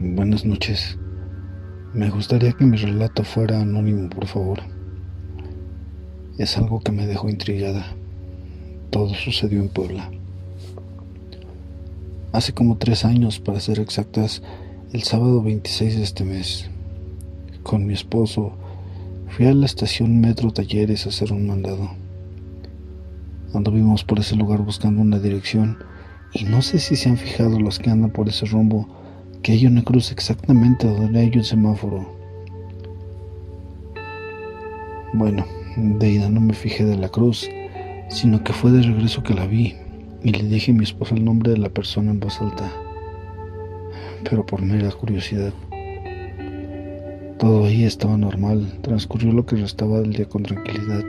Buenas noches. Me gustaría que mi relato fuera anónimo, por favor. Es algo que me dejó intrigada. Todo sucedió en Puebla. Hace como 3 años, para ser exactas, el sábado 26 de este mes. Con mi esposo, fui a la estación Metro Talleres a hacer un mandado. Anduvimos por ese lugar buscando una dirección, y no sé si se han fijado los que andan por ese rumbo, que hay una cruz exactamente donde hay un semáforo. Bueno, de ida no me fijé de la cruz, sino que fue de regreso que la vi, y le dije a mi esposa el nombre de la persona en voz alta, pero por mera curiosidad. Todo ahí estaba normal, transcurrió lo que restaba del día con tranquilidad,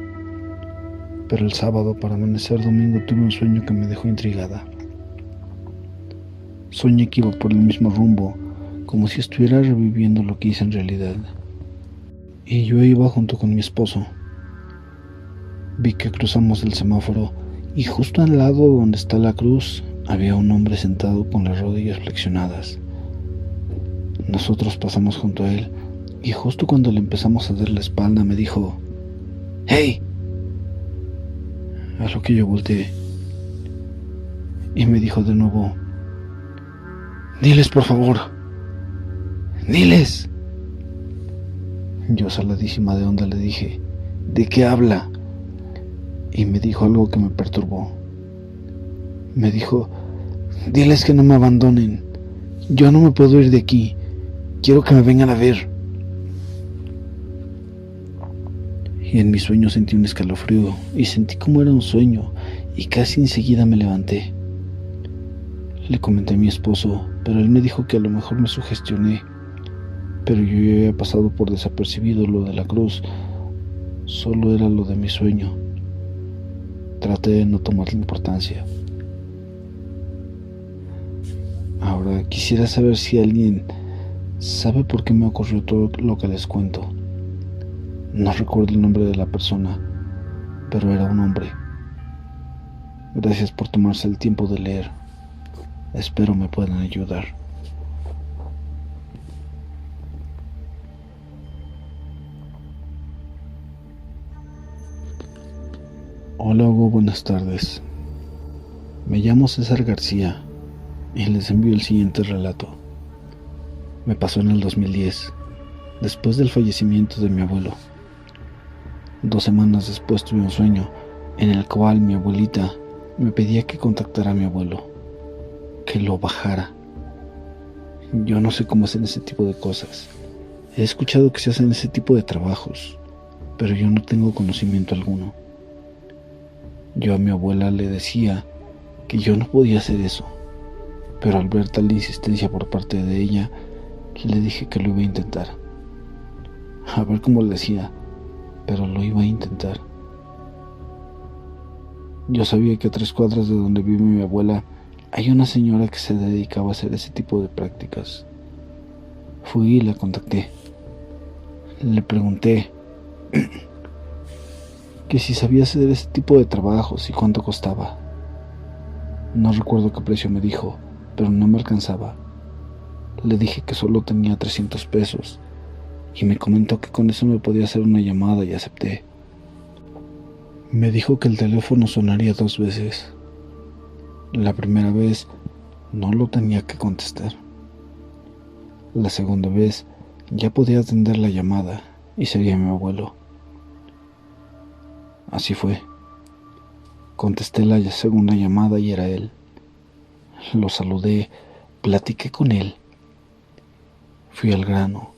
pero el sábado, para amanecer domingo, tuve un sueño que me dejó intrigada. Soñé que iba por el mismo rumbo, como si estuviera reviviendo lo que hice en realidad. Y yo iba junto con mi esposo. Vi que cruzamos el semáforo y justo al lado donde está la cruz había un hombre sentado con las rodillas flexionadas. Nosotros pasamos junto a él y justo cuando le empezamos a dar la espalda me dijo: ¡Hey! A lo que yo volteé y me dijo de nuevo: ¡Diles, por favor! ¡Diles! Yo, saladísima de onda, le dije: ¿de qué habla? Y me dijo algo que me perturbó. Me dijo: diles que no me abandonen. Yo no me puedo ir de aquí. Quiero que me vengan a ver. Y en mi sueño sentí un escalofrío y sentí como era un sueño, y casi enseguida me levanté. Le comenté a mi esposo, pero él me dijo que a lo mejor me sugestioné, pero yo ya había pasado por desapercibido lo de la cruz. Solo era lo de mi sueño. Traté de no tomarle importancia. Ahora quisiera saber si alguien sabe por qué me ocurrió todo lo que les cuento. No recuerdo el nombre de la persona, pero era un hombre. Gracias por tomarse el tiempo de leer. Espero me puedan ayudar. Hola Hugo, buenas tardes. Me llamo César García y les envío el siguiente relato. Me pasó en el 2010, después del fallecimiento de mi abuelo. 2 semanas después tuve un sueño en el cual mi abuelita me pedía que contactara a mi abuelo, que lo bajara. Yo no sé cómo hacen ese tipo de cosas. He escuchado que se hacen ese tipo de trabajos, pero yo no tengo conocimiento alguno. Yo a mi abuela le decía que yo no podía hacer eso, pero al ver tal insistencia por parte de ella, le dije que lo iba a intentar. A ver cómo le decía, pero lo iba a intentar. Yo sabía que a 3 cuadras de donde vive mi abuela hay una señora que se dedicaba a hacer ese tipo de prácticas. Fui y la contacté. Le pregunté que si sabía hacer ese tipo de trabajos y cuánto costaba. No recuerdo qué precio me dijo, pero no me alcanzaba. Le dije que solo tenía 300 pesos y me comentó que con eso me podía hacer una llamada y acepté. Me dijo que el teléfono sonaría 2 veces. La primera vez no lo tenía que contestar. La segunda vez ya podía atender la llamada y sería mi abuelo. Así fue. Contesté la segunda llamada y era él. Lo saludé, platiqué con él. Fui al grano.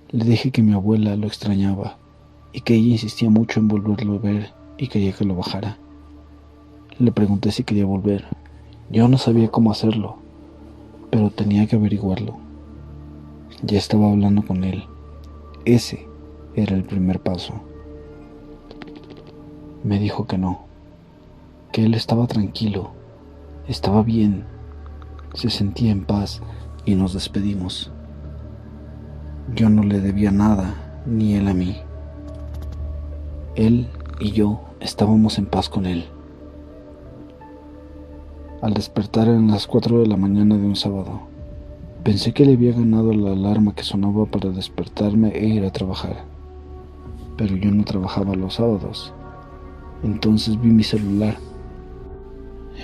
Le dije que mi abuela lo extrañaba y que ella insistía mucho en volverlo a ver y quería que lo bajara. Le pregunté si quería volver. Yo no sabía cómo hacerlo, pero tenía que averiguarlo. Ya estaba hablando con él. Ese era el primer paso. Me dijo que no, que él estaba tranquilo, estaba bien, se sentía en paz y nos despedimos. Yo no le debía nada, ni él a mí. Él y yo estábamos en paz con él. Al despertar eran las 4 de la mañana de un sábado. Pensé que le había ganado la alarma que sonaba para despertarme e ir a trabajar. Pero yo no trabajaba los sábados. Entonces vi mi celular.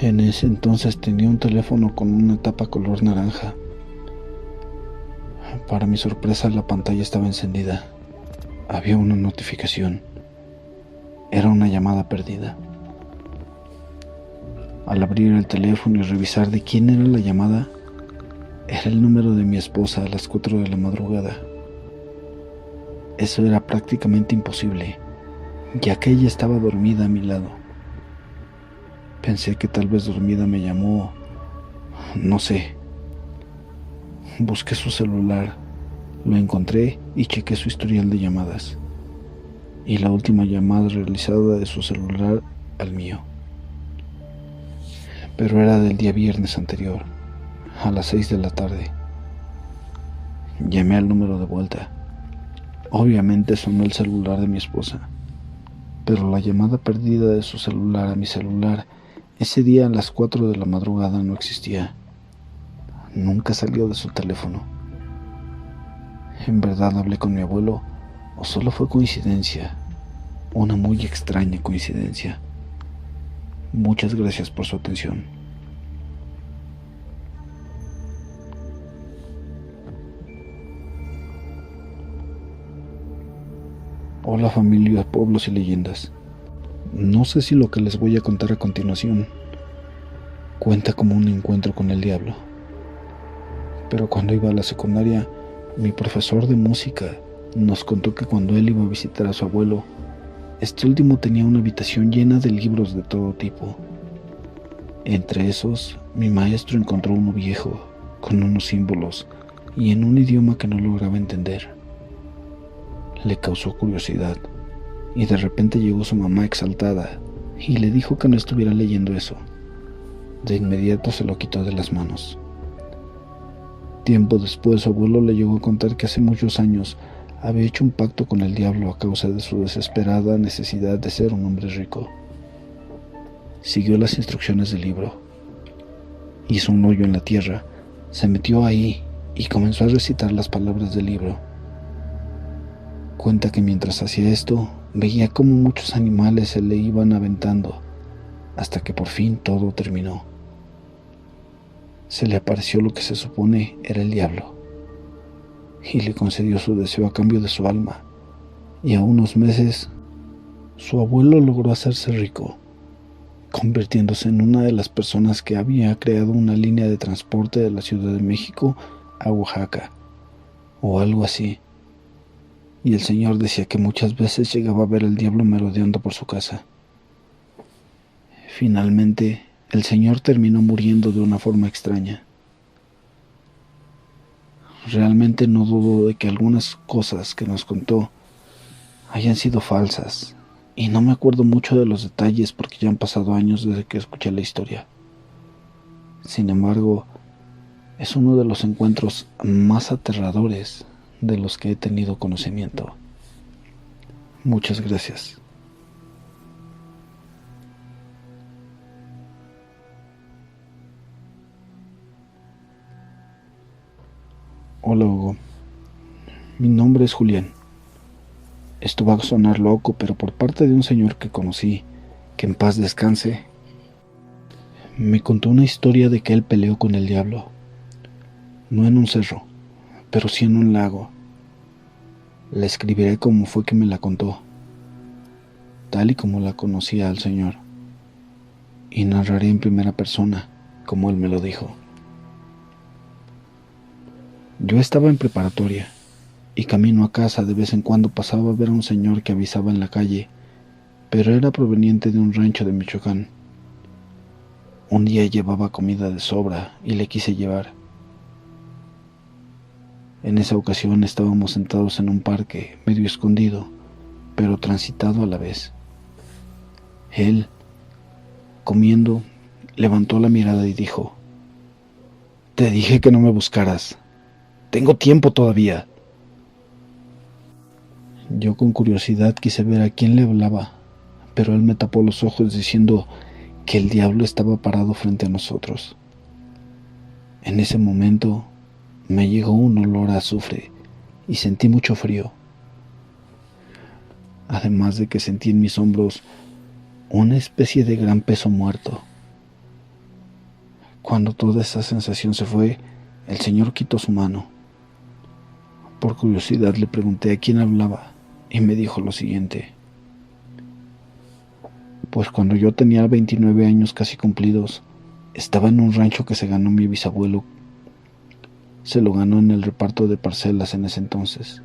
En ese entonces tenía un teléfono con una tapa color naranja. Para mi sorpresa, la pantalla estaba encendida. Había una notificación. Era una llamada perdida. Al abrir el teléfono y revisar de quién era la llamada, era el número de mi esposa a las 4 de la madrugada. Eso era prácticamente imposible, ya que ella estaba dormida a mi lado. Pensé que tal vez dormida me llamó, no sé. Busqué su celular, lo encontré y chequé su historial de llamadas. Y la última llamada realizada de su celular al mío. Pero era del día viernes anterior, a las 6 de la tarde. Llamé al número de vuelta. Obviamente sonó el celular de mi esposa, pero la llamada perdida de su celular a mi celular ese día a las 4 de la madrugada no existía. Nunca salió de su teléfono. ¿En verdad hablé con mi abuelo o solo fue coincidencia? Una muy extraña coincidencia. Muchas gracias por su atención. Hola familia, pueblos y leyendas. No sé si lo que les voy a contar a continuación cuenta como un encuentro con el diablo. Pero cuando iba a la secundaria, mi profesor de música nos contó que cuando él iba a visitar a su abuelo, este último tenía una habitación llena de libros de todo tipo. Entre esos, mi maestro encontró uno viejo, con unos símbolos y en un idioma que no lograba entender. Le causó curiosidad, y de repente llegó su mamá exaltada y le dijo que no estuviera leyendo eso. De inmediato se lo quitó de las manos. Tiempo después, su abuelo le llegó a contar que hace muchos años había hecho un pacto con el diablo a causa de su desesperada necesidad de ser un hombre rico. Siguió las instrucciones del libro. Hizo un hoyo en la tierra, se metió ahí y comenzó a recitar las palabras del libro. Cuenta que mientras hacía esto, veía cómo muchos animales se le iban aventando, hasta que por fin todo terminó. Se le apareció lo que se supone era el diablo, y le concedió su deseo a cambio de su alma, y a unos meses, su abuelo logró hacerse rico, convirtiéndose en una de las personas que había creado una línea de transporte de la Ciudad de México a Oaxaca, o algo así. Y el señor decía que muchas veces llegaba a ver al diablo merodeando por su casa. Finalmente, el señor terminó muriendo de una forma extraña. Realmente no dudo de que algunas cosas que nos contó hayan sido falsas, y no me acuerdo mucho de los detalles porque ya han pasado años desde que escuché la historia. Sin embargo, es uno de los encuentros más aterradores de los que he tenido conocimiento. Muchas gracias. Hola Hugo, mi nombre es Julián. Esto va a sonar loco, pero por parte de un señor que conocí, que en paz descanse, me contó una historia de que él peleó con el diablo. No en un cerro, pero sí en un lago. La escribiré como fue que me la contó, tal y como la conocía al señor, y narraré en primera persona, como él me lo dijo. Yo estaba en preparatoria, y camino a casa de vez en cuando pasaba a ver a un señor que avisaba en la calle, pero era proveniente de un rancho de Michoacán. Un día llevaba comida de sobra y le quise llevar. En esa ocasión estábamos sentados en un parque, medio escondido, pero transitado a la vez. Él Comiendo, levantó la mirada y dijo: «Te dije que no me buscaras. Tengo tiempo todavía». Yo con curiosidad quise ver a quién le hablaba, pero él me tapó los ojos diciendo que el diablo estaba parado frente a nosotros. En ese momento me llegó un olor a azufre y sentí mucho frío, además de que sentí en mis hombros una especie de gran peso muerto. Cuando toda esa sensación se fue, el señor quitó su mano. Por curiosidad le pregunté a quién hablaba y me dijo lo siguiente: pues cuando yo tenía 29 años casi cumplidos, estaba en un rancho que se ganó mi bisabuelo. Se lo ganó en el reparto de parcelas en ese entonces,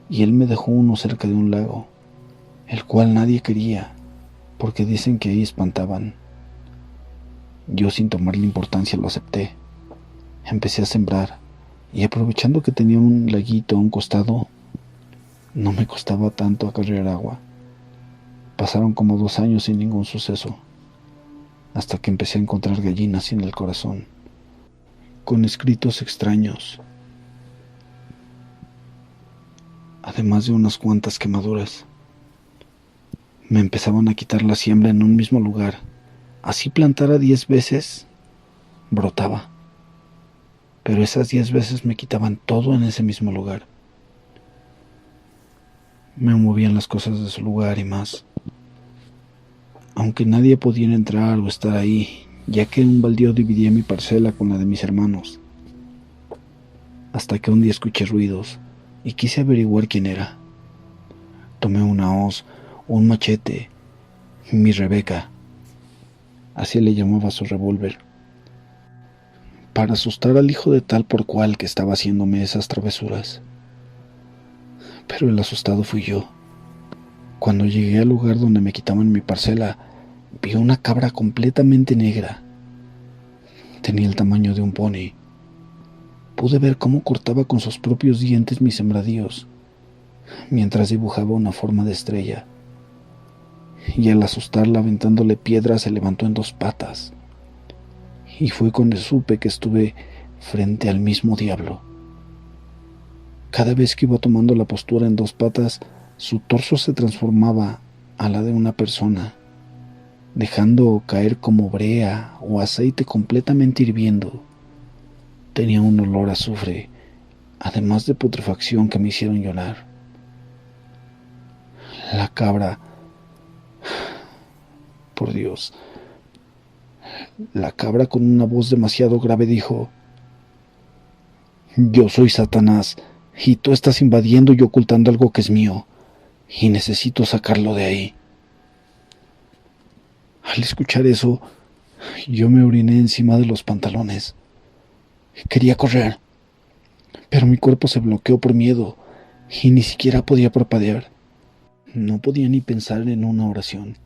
y él me dejó uno cerca de un lago, el cual nadie quería, porque dicen que ahí espantaban. Yo, sin tomarle importancia, lo acepté. Empecé a sembrar, y aprovechando que tenía un laguito a un costado, no me costaba tanto acarrear agua. Pasaron como 2 años sin ningún suceso, hasta que empecé a encontrar gallinas en el corazón, con escritos extraños, además de unas cuantas quemaduras. Me empezaban a quitar la siembra en un mismo lugar. Así plantara 10 veces, brotaba. Pero esas 10 veces me quitaban todo en ese mismo lugar. Me movían las cosas de su lugar y más. Aunque nadie podía entrar o estar ahí, ya que un baldío dividía mi parcela con la de mis hermanos. Hasta que un día escuché ruidos y quise averiguar quién era. Tomé una hoz, un machete, mi Rebeca, así le llamaba su revólver, para asustar al hijo de tal por cual que estaba haciéndome esas travesuras. Pero el asustado fui yo. Cuando llegué al lugar donde me quitaban mi parcela, vi una cabra completamente negra. Tenía el tamaño de un pony. Pude ver cómo cortaba con sus propios dientes mis sembradíos, mientras dibujaba una forma de estrella. Y al asustarla aventándole piedras se levantó en 2 patas. Y fue cuando supe que estuve frente al mismo diablo. Cada vez que iba tomando la postura en 2 patas, su torso se transformaba a la de una persona, dejando caer como brea o aceite completamente hirviendo. Tenía un olor a azufre, además de putrefacción, que me hicieron llorar. La cabra, por Dios, la cabra con una voz demasiado grave dijo: «Yo soy Satanás, y tú estás invadiendo y ocultando algo que es mío, y necesito sacarlo de ahí». Al escuchar eso, yo me oriné encima de los pantalones. Quería correr, pero mi cuerpo se bloqueó por miedo y ni siquiera podía parpadear. No podía ni pensar en una oración.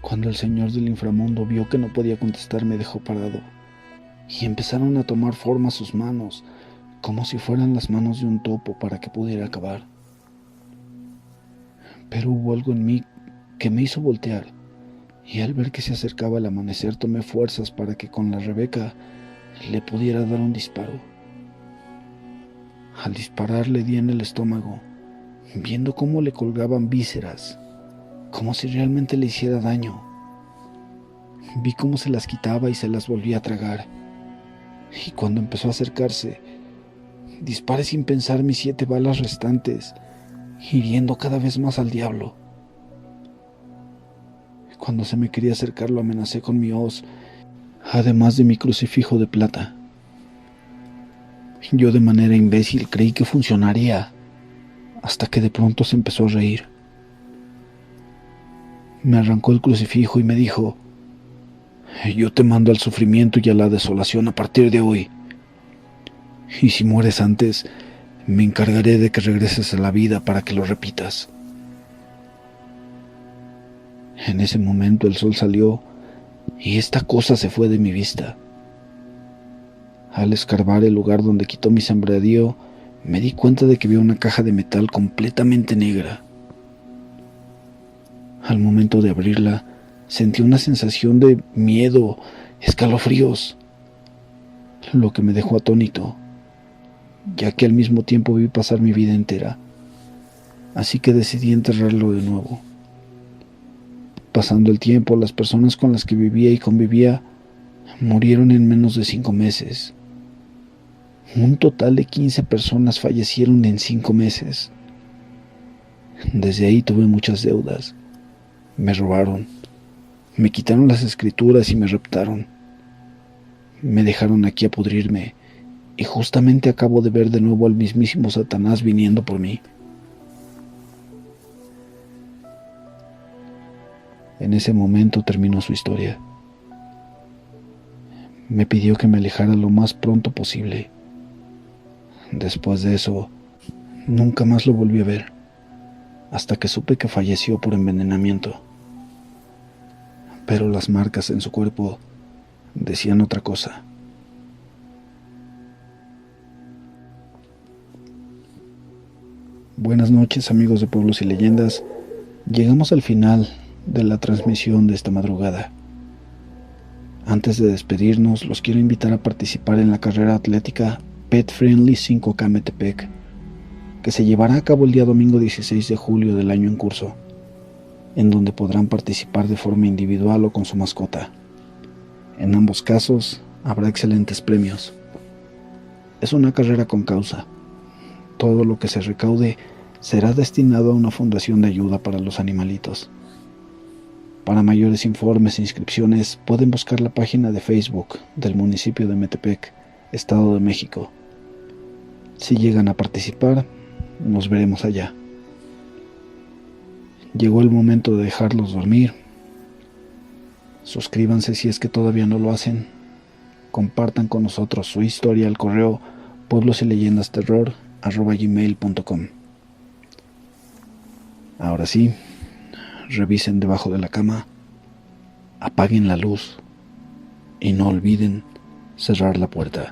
Cuando el señor del inframundo vio que no podía contestar, me dejó parado, y empezaron a tomar forma sus manos, como si fueran las manos de un topo, para que pudiera acabar. Pero hubo algo en mí que me hizo voltear, y al ver que se acercaba el amanecer tomé fuerzas para que con la Rebeca le pudiera dar un disparo. Al disparar le di en el estómago, viendo cómo le colgaban vísceras, como si realmente le hiciera daño. Vi cómo se las quitaba y se las volvía a tragar, y cuando empezó a acercarse, disparé sin pensar mis 7 balas restantes, hiriendo cada vez más al diablo. Cuando se me quería acercar, lo amenacé con mi hoz, además de mi crucifijo de plata. Yo, de manera imbécil, creí que funcionaría, hasta que de pronto se empezó a reír. Me arrancó el crucifijo y me dijo: «Yo te mando al sufrimiento y a la desolación a partir de hoy. Y si mueres antes, me encargaré de que regreses a la vida para que lo repitas». En ese momento el sol salió y esta cosa se fue de mi vista. Al escarbar el lugar donde quitó mi sembradío, me di cuenta de que había una caja de metal completamente negra. Al momento de abrirla, Sentí una sensación de miedo, escalofríos, lo que me dejó atónito, ya que al mismo tiempo vi pasar mi vida entera. Así que decidí enterrarlo de nuevo. Pasando el tiempo, las personas con las que vivía y convivía murieron en menos de 5 meses. Un total de 15 personas fallecieron en 5 meses. Desde ahí tuve muchas deudas. Me robaron, me quitaron las escrituras y me raptaron. Me dejaron aquí a pudrirme, y justamente acabo de ver de nuevo al mismísimo Satanás viniendo por mí. En ese momento terminó su historia. Me pidió que me alejara lo más pronto posible. Después de eso, nunca más lo volví a ver, hasta que supe que falleció por envenenamiento. Pero las marcas en su cuerpo decían otra cosa. Buenas noches, amigos de Pueblos y Leyendas. Llegamos al final de la transmisión de esta madrugada. Antes de despedirnos, los quiero invitar a participar en la carrera atlética Pet Friendly 5K Metepec, que se llevará a cabo el día domingo 16 de julio del año en curso, en donde podrán participar de forma individual o con su mascota. En ambos casos habrá excelentes premios. Es una carrera con causa. Todo lo que se recaude será destinado a una fundación de ayuda para los animalitos. Para mayores informes e inscripciones pueden buscar la página de Facebook del municipio de Metepec, Estado de México. Si llegan a participar, nos veremos allá. Llegó el momento de dejarlos dormir. Suscríbanse si es que todavía no lo hacen. Compartan con nosotros su historia al correo pueblosyleyendasterror@gmail.com. Ahora sí, revisen debajo de la cama, apaguen la luz y no olviden cerrar la puerta.